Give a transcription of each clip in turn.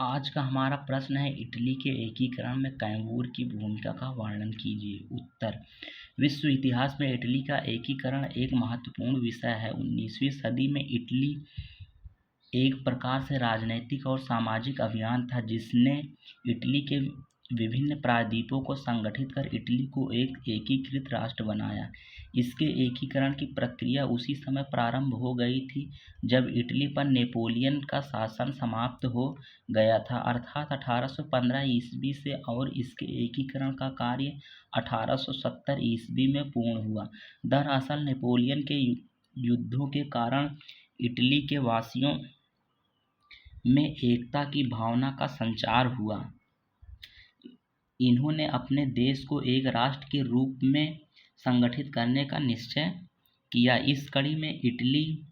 आज का हमारा प्रश्न है इटली के एकीकरण में कैमूर की भूमिका का वर्णन कीजिए। उत्तर। विश्व इतिहास में इटली का एकीकरण एक महत्वपूर्ण विषय है। 19वीं सदी में इटली एक प्रकार से राजनैतिक और सामाजिक अभियान था जिसने इटली के विभिन्न प्रायद्वीपों को संगठित कर इटली को एक एकीकृत राष्ट्र बनाया। इसके एकीकरण की प्रक्रिया उसी समय प्रारंभ हो गई थी जब इटली पर नेपोलियन का शासन समाप्त हो गया था, अर्थात 1815 ईस्वी से, और इसके एकीकरण का कार्य 1870 ईस्वी में पूर्ण हुआ। दरअसल नेपोलियन के युद्धों के कारण इटली के वासियों में एकता की भावना का संचार हुआ। इन्होंने अपने देश को एक राष्ट्र के रूप में संगठित करने का निश्चय किया। इस कड़ी में इटली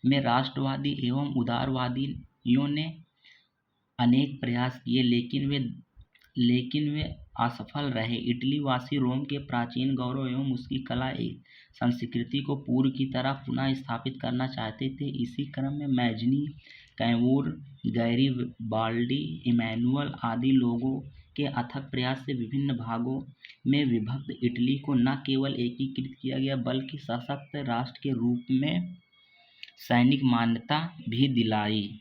में राष्ट्रवादी एवं उदारवादियों ने अनेक प्रयास किए, लेकिन वे असफल रहे। इटली वासी रोम के प्राचीन गौरव एवं उसकी कला संस्कृति को पूर्व की तरह पुनः स्थापित करना चाहते थे। इसी क्रम में मैजनी, कैमूर, गैरीबाल्डी, इमैनुअल आदि लोगों के अथक प्रयास से विभिन्न भागों में विभक्त इटली को न केवल एकीकृत किया गया बल्कि सशक्त राष्ट्र के रूप में सैनिक मान्यता भी दिलाई।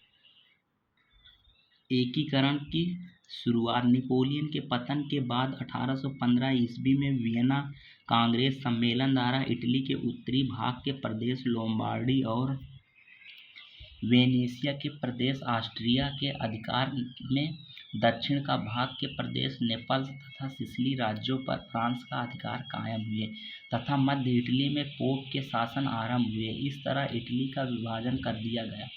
एकीकरण की शुरुआत। नेपोलियन के पतन के बाद 1815 ईस्वी में वियना कांग्रेस सम्मेलन द्वारा इटली के उत्तरी भाग के प्रदेश लोम्बार्डी और वेनेशिया के प्रदेश ऑस्ट्रिया के अधिकार में, दक्षिण का भाग के प्रदेश नेपल्स तथा सिसिली राज्यों पर फ्रांस का अधिकार कायम हुए तथा मध्य इटली में पोप के शासन आरंभ हुए। इस तरह इटली का विभाजन कर दिया गया।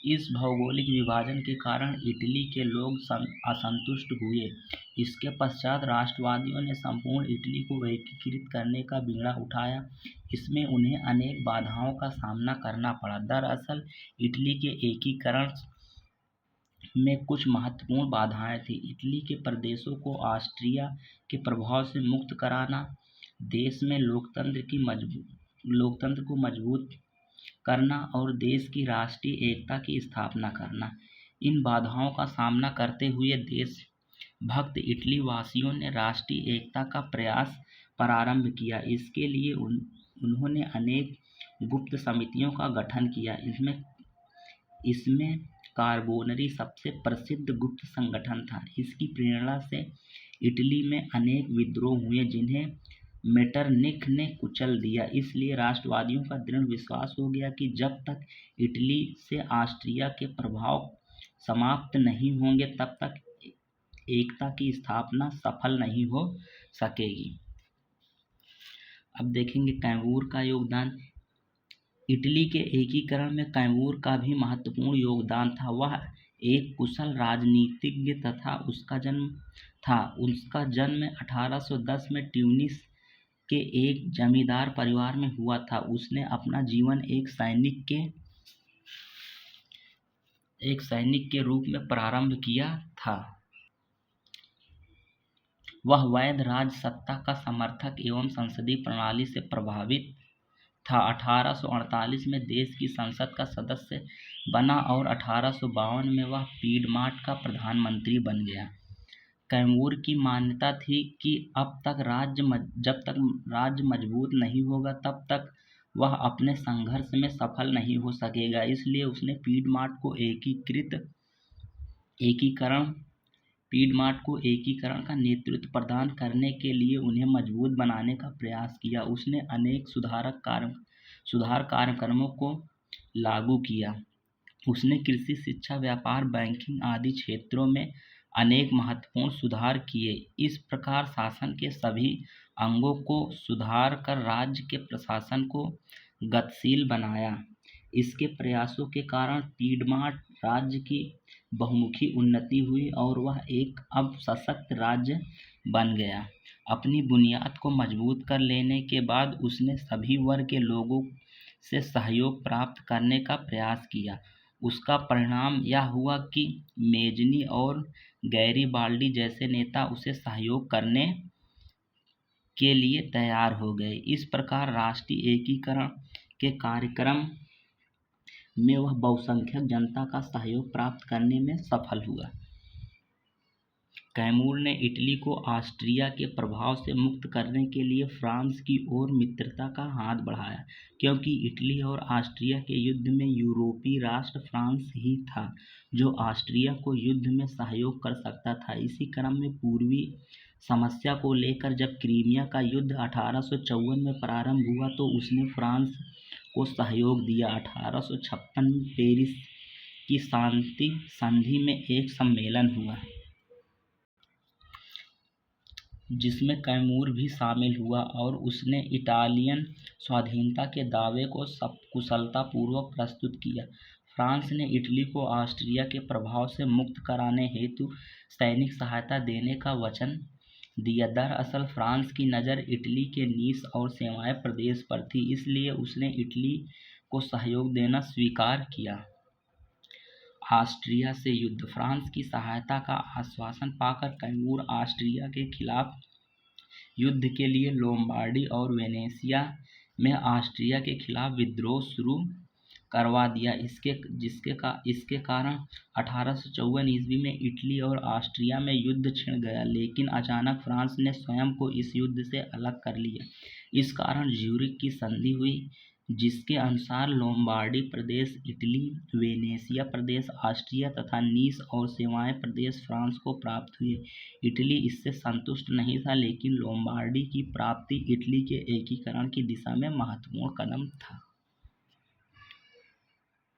इस भौगोलिक विभाजन के कारण इटली के लोग असंतुष्ट हुए। इसके पश्चात राष्ट्रवादियों ने संपूर्ण इटली को एकीकृत करने का बीड़ा उठाया। इसमें उन्हें अनेक बाधाओं का सामना करना पड़ा। दरअसल इटली के एकीकरण में कुछ महत्वपूर्ण बाधाएं थीं। इटली के प्रदेशों को ऑस्ट्रिया के प्रभाव से मुक्त कराना, देश में लोकतंत्र को मजबूत करना और देश की राष्ट्रीय एकता की स्थापना करना। इन बाधाओं का सामना करते हुए देशभक्त इटली वासियों ने राष्ट्रीय एकता का प्रयास प्रारंभ किया। इसके लिए उन्होंने अनेक गुप्त समितियों का गठन किया। इसमें कार्बोनरी सबसे प्रसिद्ध गुप्त संगठन था। इसकी प्रेरणा से इटली में अनेक विद्रोह हुए जिन्हें मेटरनिख ने कुचल दिया। इसलिए राष्ट्रवादियों का दृढ़ विश्वास हो गया कि जब तक इटली से ऑस्ट्रिया के प्रभाव समाप्त नहीं होंगे तब तक एकता की स्थापना सफल नहीं हो सकेगी। अब देखेंगे कैमूर का योगदान। इटली के एकीकरण में कैमूर का भी महत्वपूर्ण योगदान था। वह एक कुशल राजनीतिज्ञ तथा उसका जन्म 1810 में ट्यूनिस के एक जमींदार परिवार में हुआ था। उसने अपना जीवन एक सैनिक के रूप में प्रारंभ किया था। वह वैध राज सत्ता का समर्थक एवं संसदीय प्रणाली से प्रभावित था। 1848 में देश की संसद का सदस्य बना और 1852 में वह पीडमार्ट का प्रधानमंत्री बन गया। कैमूर की मान्यता थी कि जब तक राज्य मजबूत नहीं होगा तब तक वह अपने संघर्ष में सफल नहीं हो सकेगा। इसलिए उसने पीडमार्ट को एकीकरण का नेतृत्व प्रदान करने के लिए उन्हें मजबूत बनाने का प्रयास किया। उसने अनेक सुधार कार्यक्रमों को लागू किया। उसने कृषि, शिक्षा, व्यापार, बैंकिंग आदि क्षेत्रों में अनेक महत्वपूर्ण सुधार किए। इस प्रकार शासन के सभी अंगों को सुधार कर राज्य के प्रशासन को गतिशील बनाया। इसके प्रयासों के कारण पीडमार्ट राज्य की बहुमुखी उन्नति हुई और वह एक अब सशक्त राज्य बन गया। अपनी बुनियाद को मजबूत कर लेने के बाद उसने सभी वर्ग के लोगों से सहयोग प्राप्त करने का प्रयास किया। उसका परिणाम यह हुआ कि मेजनी और गैरीबाल्डी जैसे नेता उसे सहयोग करने के लिए तैयार हो गए। इस प्रकार राष्ट्रीय एकीकरण के कार्यक्रम में वह बहुसंख्यक जनता का सहयोग प्राप्त करने में सफल हुआ। कैमूर ने इटली को ऑस्ट्रिया के प्रभाव से मुक्त करने के लिए फ्रांस की ओर मित्रता का हाथ बढ़ाया, क्योंकि इटली और ऑस्ट्रिया के युद्ध में यूरोपीय राष्ट्र फ्रांस ही था जो ऑस्ट्रिया को युद्ध में सहयोग कर सकता था। इसी क्रम में पूर्वी समस्या को लेकर जब क्रीमिया का युद्ध 1854 में प्रारंभ हुआ तो उसने फ्रांस को सहयोग दिया। 1856 में पेरिस की शांति संधि में एक सम्मेलन हुआ जिसमें कैमूर भी शामिल हुआ और उसने इटालियन स्वाधीनता के दावे को कुशलतापूर्वक प्रस्तुत किया। फ्रांस ने इटली को ऑस्ट्रिया के प्रभाव से मुक्त कराने हेतु सैनिक सहायता देने का वचन दिया। दरअसल फ्रांस की नज़र इटली के नीस और सेवाएं प्रदेश पर थी, इसलिए उसने इटली को सहयोग देना स्वीकार किया। ऑस्ट्रिया से युद्ध। फ्रांस की सहायता का आश्वासन पाकर कैमूर ऑस्ट्रिया के खिलाफ युद्ध के लिए लोम्बार्डी और वेनेशिया में ऑस्ट्रिया के खिलाफ विद्रोह शुरू करवा दिया। इसके कारण 1854 ईस्वी में इटली और ऑस्ट्रिया में युद्ध छिड़ गया, लेकिन अचानक फ्रांस ने स्वयं को इस युद्ध से अलग कर लिया। इस कारण ज्यूरिख की संधि हुई, जिसके अनुसार लोम्बार्डी प्रदेश इटली, वेनेशिया प्रदेश ऑस्ट्रिया तथा नीस और सेवाएं प्रदेश फ्रांस को प्राप्त हुए। इटली इससे संतुष्ट नहीं था, लेकिन लोम्बार्डी की प्राप्ति इटली के एकीकरण की दिशा में महत्वपूर्ण कदम था।